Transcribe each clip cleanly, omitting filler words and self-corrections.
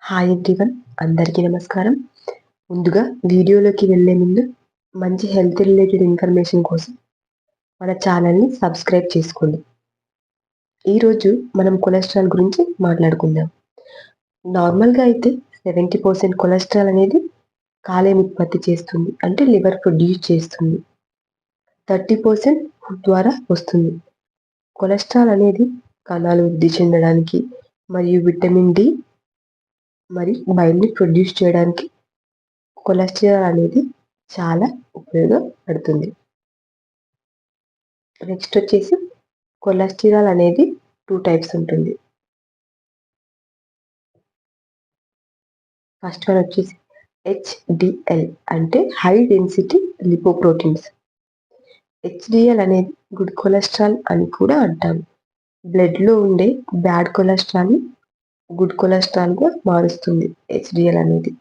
Hi everyone, అందరికీ నమస్కారం. ముందుగా వీడియోలోకి వెళ్ళే ముందు మంచి హెల్త్ రిలేటెడ్ ఇన్ఫర్మేషన్ కోసం మన ఛానల్ని సబ్స్క్రైబ్ చేసుకోండి. ఈరోజు మనం కొలెస్ట్రాల్ గురించి మాట్లాడుకుందాం. నార్మల్గా అయితే 70% కొలెస్ట్రాల్ అనేది కాలేయం ఉత్పత్తి చేస్తుంది, అంటే లివర్ ప్రొడ్యూస్ చేస్తుంది. 30% ఫుడ్ ద్వారా వస్తుంది. కొలెస్ట్రాల్ అనేది కణాలు వృద్ధి చెందడానికి మరియు విటమిన్ డి మరియు బైల్ని ప్రొడ్యూస్ చేయడానికి కొలెస్ట్రాల్ అనేది చాలా ఉపయోగపడుతుంది. నెక్స్ట్ వచ్చేసి కొలెస్ట్రాల్ అనేది 2 టైప్స్ ఉంటుంది. ఫస్ట్ వన్ వచ్చేసి హెచ్డిఎల్ అంటే హై డెన్సిటీ లిపోప్రోటీన్స్. హెచ్డిఎల్ అనేది గుడ్ కొలెస్ట్రాల్ అని కూడా అంటాము. బ్లడ్లో ఉండే బ్యాడ్ కొలెస్ట్రాల్ని గుడ్ కొలెస్ట్రాల్గా మారుస్తుంది హెచ్డిఎల్ అనేది.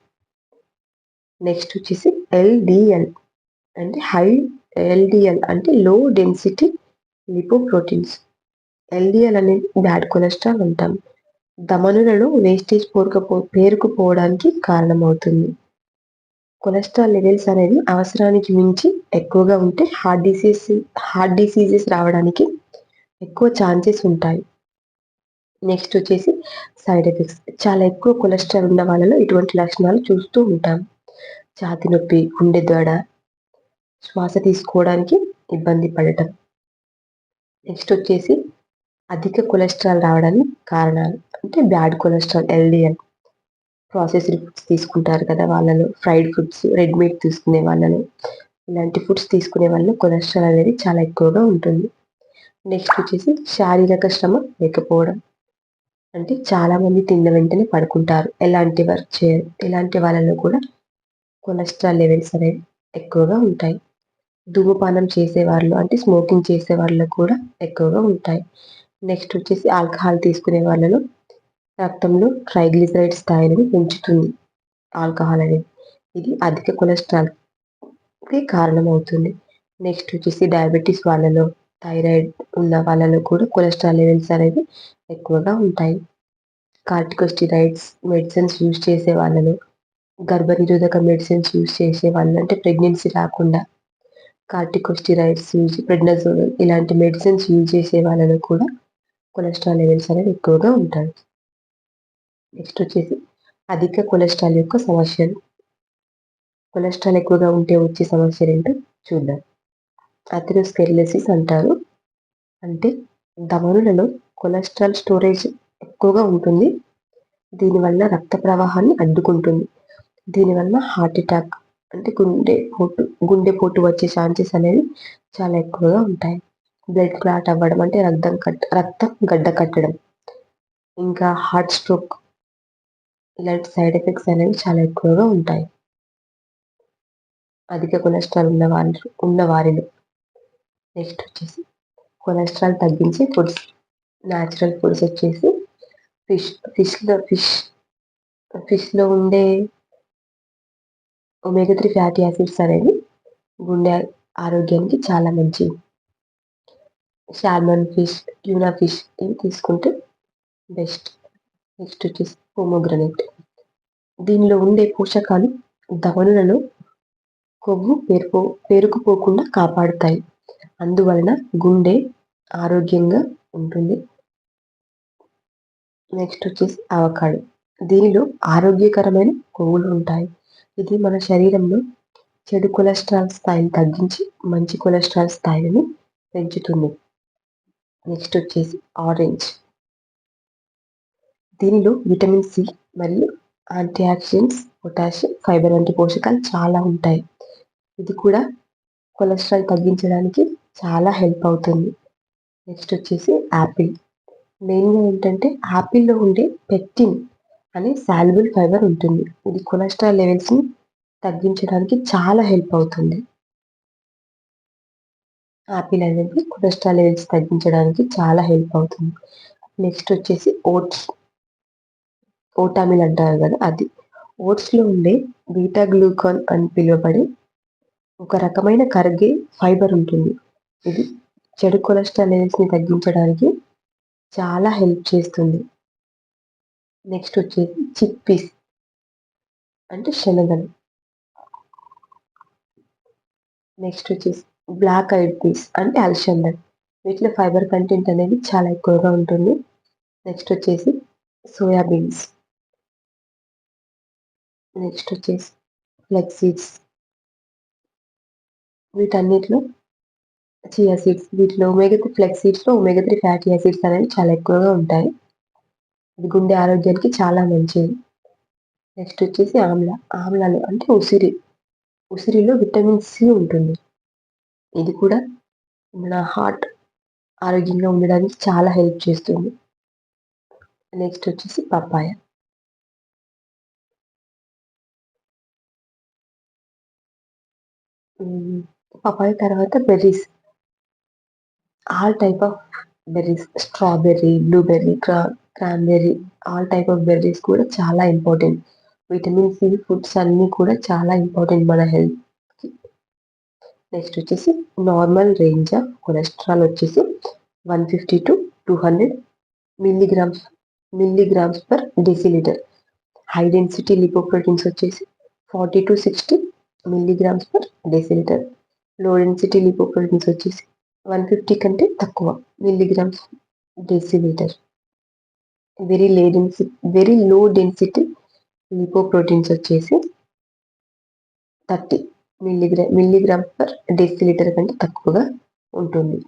నెక్స్ట్ వచ్చేసి ఎల్డిఎల్ అంటే ఎల్డిఎల్ అంటే లో డెన్సిటీ లిపోప్రోటీన్స్. ఎల్డిఎల్ అనేది బ్యాడ్ కొలెస్ట్రాల్ అంటాం. ధమనులలో వేస్టేజ్ పేరుకుపోవడానికి కారణమవుతుంది. కొలెస్ట్రాల్ లెవెల్స్ అనేది అవసరానికి మించి ఎక్కువగా ఉంటే హార్ట్ డిసీజెస్ రావడానికి ఎక్కువ ఛాన్సెస్ ఉంటాయి. నెక్స్ట్ వచ్చేసి సైడ్ ఎఫెక్ట్స్. చాలా ఎక్కువ కొలెస్ట్రాల్ ఉన్న వాళ్ళలో ఇటువంటి లక్షణాలు చూస్తూ ఉంటాం. ఛాతీ నొప్పి, గుండె దడ, శ్వాస తీసుకోవడానికి ఇబ్బంది పడటం. నెక్స్ట్ వచ్చేసి అధిక కొలెస్ట్రాల్ రావడానికి కారణాలు అంటే bad cholesterol LDL. Processed foods తీసుకుంటారు కదా వాళ్ళలో, ఫ్రైడ్ ఫుడ్స్, రెడ్ మీట్ తీసుకునే వాళ్ళలో, ఇలాంటి ఫుడ్స్ తీసుకునే వాళ్ళలో కొలెస్ట్రాల్ అనేది చాలా ఎక్కువగా ఉంటుంది. నెక్స్ట్ వచ్చేసి శారీరక శ్రమ లేకపోవడం, అంటే చాలా మంది తిన్న వెంటనే పడుకుంటారు, ఎలాంటి వర్క్ చేయరు. ఇలాంటి వాళ్ళలో కూడా కొలెస్ట్రాల్ లెవెల్స్ అనేవి ఎక్కువగా ఉంటాయి. ధూమపానం చేసేవాళ్ళు అంటే స్మోకింగ్ చేసే వాళ్ళలో కూడా ఎక్కువగా ఉంటాయి. నెక్స్ట్ వచ్చేసి ఆల్కహాల్ తీసుకునే వాళ్ళలో రక్తంలో ట్రైగ్లిసరైడ్ స్థాయిలను పెంచుతుంది ఆల్కహాల్ అనేది. ఇది అధిక కొలెస్ట్రాల్కి కారణమవుతుంది. నెక్స్ట్ వచ్చేసి డయాబెటీస్ వాళ్ళలో, థైరాయిడ్ ఉన్న వాళ్ళలో కూడా కొలెస్ట్రాల్ లెవెల్స్ అనేవి ఎక్కువగా ఉంటాయి. కార్టికోస్టిరాయిడ్స్ మెడిసిన్స్ యూజ్ చేసే వాళ్ళలో, గర్భనిరోధక మెడిసిన్స్ యూజ్ చేసే వాళ్ళు అంటే ప్రెగ్నెన్సీ రాకుండా కార్టికోస్టిరాయిడ్స్ ప్రెడ్నజోల్ ఇలాంటి మెడిసిన్స్ యూజ్ చేసే వాళ్ళలో కూడా కొలెస్ట్రాల్ లెవెల్స్ అనేవి ఎక్కువగా ఉంటాయి. నెక్స్ట్ వచ్చేసి అధిక కొలెస్ట్రాల్ యొక్క సమస్యలు. కొలెస్ట్రాల్ ఎక్కువగా ఉంటే వచ్చే సమస్యలు ఏంటో చూద్దాం. అథెరోస్క్లెరోసిస్ అంటారు, అంటే ధమనులలో కొలెస్ట్రాల్ స్టోరేజ్ ఎక్కువగా ఉంటుంది. దీనివల్ల రక్త ప్రవాహాన్ని అడ్డుకుంటుంది. దీనివల్ల హార్ట్ అటాక్ అంటే గుండెపోటు వచ్చే ఛాన్సెస్ అనేవి చాలా ఎక్కువగా ఉంటాయి. బ్లడ్ క్లాట్ అవ్వడం అంటే రక్తం గడ్డ కట్టడం, ఇంకా హార్ట్ స్ట్రోక్, ఇలాంటి సైడ్ ఎఫెక్ట్స్ అనేవి చాలా ఎక్కువగా ఉంటాయి అధిక కొలెస్ట్రాల్ ఉన్న వారిలో. నెక్స్ట్ వచ్చేసి కొలెస్ట్రాల్ తగ్గించే ఫుడ్స్. న్యాచురల్ ఫుడ్స్ వచ్చేసి ఫిష్లో ఉండే ఒమేగా 3 ఫ్యాటీ యాసిడ్స్ అనేవి గుండె ఆరోగ్యానికి చాలా మంచివి. సాల్మన్ ఫిష్, ట్యూనా ఫిష్ ఇవి తీసుకుంటే బెస్ట్. నెక్స్ట్ వచ్చేసి పోమోగ్రనేట్. దీనిలో ఉండే పోషకాలు ధమనులలో కొవ్వు పేరుకుపోకుండా కాపాడుతాయి. అందువలన గుండె ఆరోగ్యంగా ఉంటుంది. నెక్స్ట్ వచ్చేసి అవకాడో. దీనిలో ఆరోగ్యకరమైన కొవ్వులు ఉంటాయి. ఇది మన శరీరంలో చెడు కొలెస్ట్రాల్ స్థాయిని తగ్గించి మంచి కొలెస్ట్రాల్ స్థాయిని పెంచుతుంది. నెక్స్ట్ వచ్చేసి ఆరెంజ్. దీనిలో విటమిన్ సి మరియు యాంటీ ఆక్సిడెంట్స్, పొటాషియం, ఫైబర్ వంటి పోషకాలు చాలా ఉంటాయి. ఇది కూడా కొలెస్ట్రాల్ తగ్గించడానికి చాలా హెల్ప్ అవుతుంది. నెక్స్ట్ వచ్చేసి యాపిల్. మెయిన్గా ఏంటంటే యాపిల్లో ఉండే పెక్టిన్ అనే సాల్యుబుల్ ఫైబర్ ఉంటుంది. ఇది కొలెస్ట్రాల్ లెవెల్స్ని తగ్గించడానికి చాలా హెల్ప్ అవుతుంది. యాపిల్ అనేది కొలెస్ట్రాల్ లెవెల్స్ తగ్గించడానికి చాలా హెల్ప్ అవుతుంది. నెక్స్ట్ వచ్చేసి ఓటామిల్ అంటారు కదా, అది. ఓట్స్లో ఉండే బీటా గ్లూకాన్ అని పిలువబడే ఒక రకమైన కరిగే ఫైబర్ ఉంటుంది. ఇది చెడు కొలెస్ట్రాల్ లెవెల్స్ని తగ్గించడానికి చాలా హెల్ప్ చేస్తుంది. నెక్స్ట్ వచ్చేసి చిక్ పీస్. అంటే శనగలు. నెక్స్ట్ వచ్చేసి బ్లాక్ ఐడ్ పీస్ అంటే అలసందలు. వీటిలో ఫైబర్ కంటెంట్ అనేది చాలా ఎక్కువగా ఉంటుంది. నెక్స్ట్ వచ్చేసి సోయాబీన్స్. నెక్స్ట్ వచ్చేసి ఫ్లెక్స్ సీడ్స్. వీటన్నిటిలో చియా సీడ్స్. వీటిలో ఫ్లెక్స్ సీడ్స్ లో ఒమేగా 3 ఫ్యాటీ యాసిడ్స్ అనేవి చాలా ఎక్కువగా ఉంటాయి. ఇది గుండె ఆరోగ్యానికి చాలా మంచిది. నెక్స్ట్ వచ్చేసి ఆమ్లాలు అంటే ఉసిరిలో విటమిన్ సి ఉంటుంది. ఇది కూడా మన హార్ట్ ఆరోగ్యంగా ఉండడానికి చాలా హెల్ప్ చేస్తుంది. నెక్స్ట్ వచ్చేసి పపాయ. పపాయ తర్వాత berries. All type of berries, strawberry, blueberry, cranberry, all type of berries కూడా చాలా ఇంపార్టెంట్. విటమిన్ సి ఫుడ్స్ అన్ని కూడా చాలా ఇంపార్టెంట్ మన హెల్త్ కి. నెక్స్ట్ వచ్చేసి నార్మల్ రేంజ్ ఆఫ్ కొలెస్ట్రాల్ వచ్చేసి 150 to 200 milligrams per decilitre. High density lipoproteins వచ్చేసి 40 to 60 milligrams per decilitre. Low density lipoproteins వచ్చేసి 150 కంటే తక్కువ milligrams decilitre. Very low density lipoproteins వచ్చేసి 30 మిల్లీగ్రామ్స్ పర్ డెసిలీటర్ కంటే తక్కువగా ఉంటుంది.